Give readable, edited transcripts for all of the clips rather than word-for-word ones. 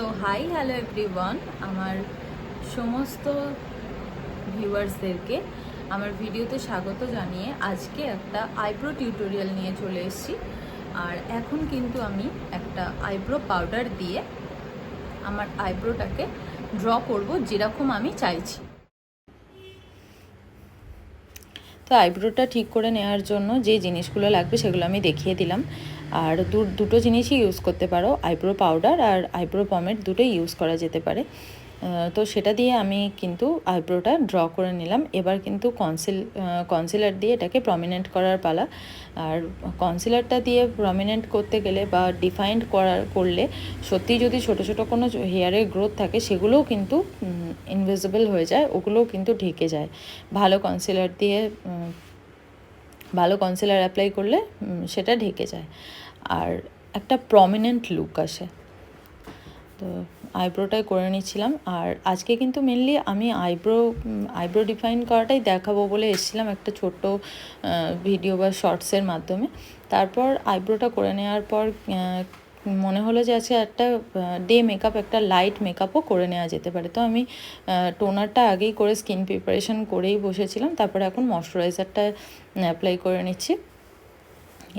So hi hello everyone, আমার সমস্ত ভিউয়ার্সদেরকে আমার ভিডিওতে স্বাগত জানিয়ে আজকে একটা আইব্রো টিউটোরিয়াল নিয়ে চলে এসেছি। আর এখন কিন্তু আমি একটা আইব্রো পাউডার দিয়ে আমার আইব্রোটাকে ড্র করব যেরকম আমি চাইছি। তো আইব্রোটা ঠিক করে নেওয়ার জন্য যে জিনিসগুলো লাগবে সেগুলো আমি দেখিয়ে দিলাম। আর দুটো জিনিসই ইউজ করতে পারো, আইব্রো পাউডার আর আইব্রো পমেড দুটোই ইউজ করা যেতে পারে। তো সেটা দিয়ে আমি কিন্তু আইব্রোটা ড্র করে নিলাম। এবার কিন্তু কনসিলার দিয়ে এটাকে প্রমিনেন্ট করার পালা। আর কনসিলারটা দিয়ে প্রমিনেন্ট করতে গেলে বা ডিফাইন্ড করলে সত্যি যদি ছোটো ছোটো কোনো হেয়ারের গ্রোথ থাকে সেগুলোও কিন্তু ইনভিজিবল হয়ে যায়, ওগুলোও কিন্তু ঢেকে যায়। ভালো কনসিলার অ্যাপ্লাই করলে সেটা ঢেকে যায় আর একটা প্রমিনেন্ট লুক আসে। তো আইব্রোটাই করে নিচ্ছিলাম। আর আজকে কিন্তু মেনলি আমি আইব্রো ডিফাইন করাটাই দেখাবো বলে এসেছিলাম একটা ছোট্ট ভিডিও বা শর্টসের মাধ্যমে। তারপর আইব্রোটা করে নেওয়ার পর মনে হলো যে আজকে একটা ডে মেকআপ, একটা লাইট মেকআপও করে নেওয়া যেতে পারে। তো আমি টোনারটা আগেই করে স্কিন প্রিপারেশন করেই বসেছিলাম। তারপরে এখন ময়শ্চারাইজারটা অ্যাপ্লাই করে নিচ্ছি।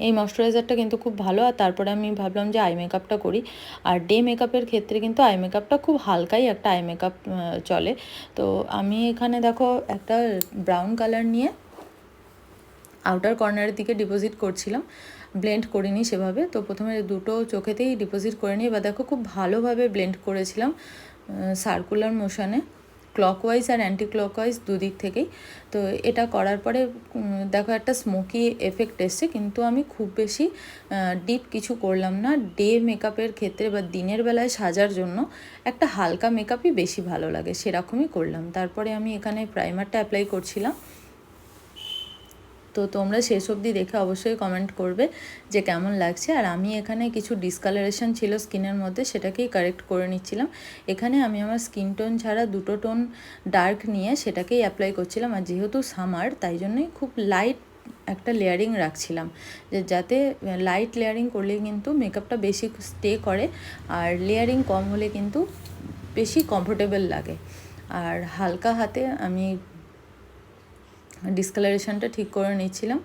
এই ময়শ্চারাইজারটা কিন্তু খুব ভালো। আর তারপরে আমি ভাবলাম যে আই মেকআপটা করি। আর ডে মেকআপের ক্ষেত্রে কিন্তু আই মেকআপটা খুব হালকাই একটা আই মেকআপ চলে। তো আমি এখানে দেখো একটা ব্রাউন কালার নিয়ে আউটার কর্নারের দিকে ডিপোজিট করছিলাম, ব্লেন্ড করিনি সেভাবে। তো প্রথমে দুটো চোখেতেই ডিপোজিট করে নিই। এবার দেখো খুব ভালোভাবে ব্লেন্ড করেছিলাম সার্কুলার মোশনে, ক্লকওয়াইজ আর অ্যান্টি ক্লকওয়াইজ দুদিক থেকেই। তো এটা করার পরে দেখো একটা স্মোকি এফেক্ট এসছে, কিন্তু আমি খুব বেশি ডিপ কিছু করলাম না। ডে মেকআপের ক্ষেত্রে বা দিনের বেলায় সাজার জন্য একটা হালকা মেকআপই বেশি ভালো লাগে, সেরকমই করলাম। তারপরে আমি এখানে প্রাইমারটা অ্যাপ্লাই করছিলাম। তো তোমরা শেষ অবধি দেখে অবশ্যই কমেন্ট করবে যে কেমন লাগছে। আর আমি এখানে কিছু ডিসকালারেশন ছিল স্কিনের মধ্যে, সেটাকেই কারেক্ট করে নিচ্ছিলাম। এখানে আমি আমার স্কিন টোন ছাড়া দুটো টোন ডার্ক নিয়ে সেটাকেই অ্যাপ্লাই করছিলাম। আর যেহেতু সামার, তাই জন্যই খুব লাইট একটা লেয়ারিং রাখছিলাম, যাতে লাইট লেয়ারিং করলে কিন্তু মেকআপটা বেশি স্টে করে, আর লেয়ারিং কম হলে কিন্তু বেশি কমফোর্টেবল লাগে। আর হালকা হাতে আমি ডিসকালারেশনটা ঠিক করে নিচ্ছিলাম।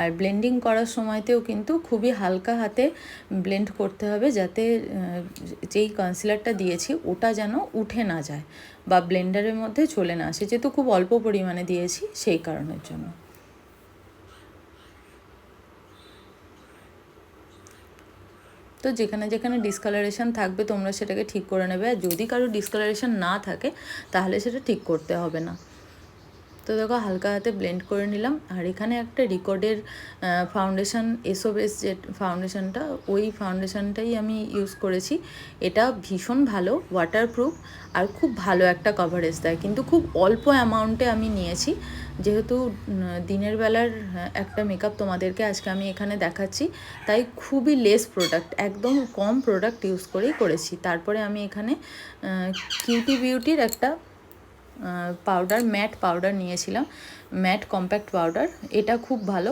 আর ব্লেন্ডিং করার সময়তেও কিন্তু খুবই হালকা হাতে ব্লেন্ড করতে হবে, যাতে যেই কনসিলারটা দিয়েছি ওটা যেন উঠে না যায় বা ব্লেন্ডারের মধ্যে চলে না আসে, যেহেতু খুব অল্প পরিমাণে দিয়েছি সেই কারণের জন্য। তো যেখানে যেখানে ডিসকালারেশন থাকবে তোমরা সেটাকে ঠিক করে নেবে। আর যদি কারো ডিসকালারেশন না থাকে তাহলে সেটা ঠিক করতে হবে না। তো দেখো হালকা হাতে ব্লেন্ড করে নিলাম। আর এখানে একটা রিকর্ডের ফাউন্ডেশন, এসওবেস যে ফাউন্ডেশনটা, ওই ফাউন্ডেশনটাই আমি ইউজ করেছি। এটা ভীষণ ভালো, ওয়াটারপ্রুফ, আর খুব ভালো একটা কভারেজ দেয়। কিন্তু খুব অল্প অ্যামাউন্টে আমি নিয়েছি, যেহেতু দিনের বেলার একটা মেকআপ তোমাদেরকে আজকে আমি এখানে দেখাচ্ছি, তাই খুবই লেস প্রোডাক্ট, একদম কম প্রোডাক্ট ইউজ করেই করেছি। তারপরে আমি এখানে কিউটি বিউটির একটা পাউডার, ম্যাট পাউডার নিয়েছিলাম, ম্যাট কম্প্যাক্ট পাউডার। এটা খুব ভালো,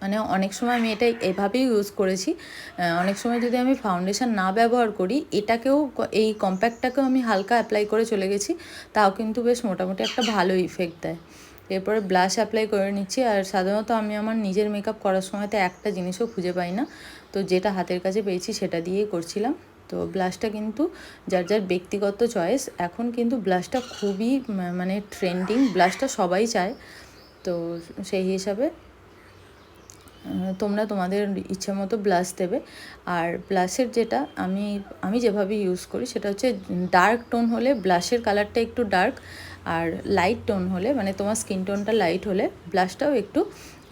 মানে অনেক সময় আমি এটা এভাবেই ইউজ করেছি। অনেক সময় যদি আমি ফাউন্ডেশন না ব্যবহার করি, এটাকেও, এই কম্প্যাক্টটাকেও আমি হালকা অ্যাপ্লাই করে চলে গেছি, তাও কিন্তু বেশ মোটামুটি একটা ভালো ইফেক্ট দেয়। এরপরে ব্লাশ অ্যাপ্লাই করে নিচ্ছি। আর সাধারণত আমি আমার নিজের মেকআপ করার সময় তো একটা জিনিসও খুঁজে পাই না, তো যেটা হাতের কাছে পেয়েছি সেটা দিয়েই করছিলাম। তো ব্লাশটা কিন্তু যার যার ব্যক্তিগত চয়েস। এখন কিন্তু ব্লাশটা খুবই মানে ট্রেন্ডিং, ব্লাশটা সবাই চায়। তো সেই হিসাবে তোমরা তোমাদের ইচ্ছে মতো ব্লাশ দেবে। আর ব্লাশের যেটা আমি যেভাবে ইউজ করি সেটা হচ্ছে, ডার্ক টোন হলে ব্লাশের কালারটা একটু ডার্ক, আর লাইট টোন হলে, মানে তোমার স্কিন টোনটা লাইট হলে ব্লাশটাও একটু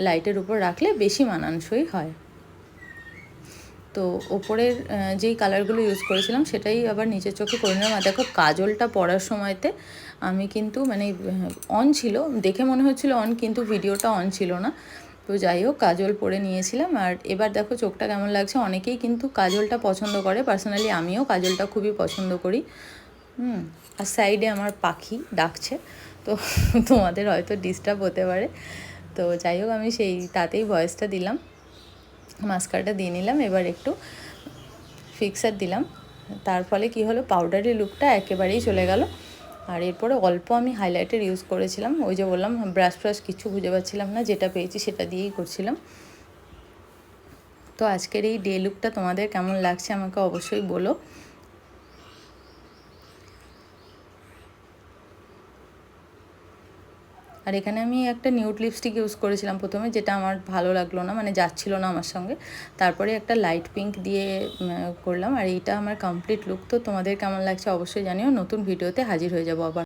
লাইটের উপর রাখলে বেশি মানানসই হয়। তো ওপরের যেই কালারগুলো ইউজ করেছিলাম সেটাই আবার নিচের চোখে করে নিলাম। আর দেখো কাজলটা পরার সময়তে আমি কিন্তু মানে অন ছিল, দেখে মনে হচ্ছিল অন, কিন্তু ভিডিওটা অন ছিল না। তো যাই হোক, কাজল পরে নিয়েছিলাম। আর এবার দেখো চোখটা কেমন লাগছে। অনেকেই কিন্তু কাজলটা পছন্দ করে, পার্সোনালি আমিও কাজলটা খুবই পছন্দ করি। আর সাইডে আমার পাখি ডাকছে, তো তোমাদের হয়তো ডিস্টার্ব হতে পারে। তো যাই হোক, আমি তাতেই ভয়েসটা দিলাম, মাস্কারাটা দিয়ে নিলাম। এবার একটু ফিক্সার দিলাম, তার ফলে কি হলো, পাউডারি লুকটা একেবারেই চলে গেল। আর এরপরে অল্প আমি হাইলাইটার ইউজ করেছিলাম, ওই যে বললাম ব্রাশ ফ্রাশ কিছু খুঁজে পাচ্ছিলাম না, যেটা পেয়েছি সেটা দিয়েই করছিলাম। তো আজকের এই ডে লুকটা তোমাদের কেমন লাগছে আমাকে অবশ্যই বলো। আর এখানে আমি একটা নিউড লিপস্টিক ইউজ করেছিলাম প্রথমে, যেটা আমার ভালো লাগলো না, মানে যাচ্ছিল না আমার সঙ্গে। তারপরে একটা লাইট পিঙ্ক দিয়ে করলাম। আর এইটা আমার কমপ্লিট লুক। তো তোমাদের কেমন লাগছে অবশ্যই জানিও। নতুন ভিডিওতে হাজির হয়ে যাবো আবার।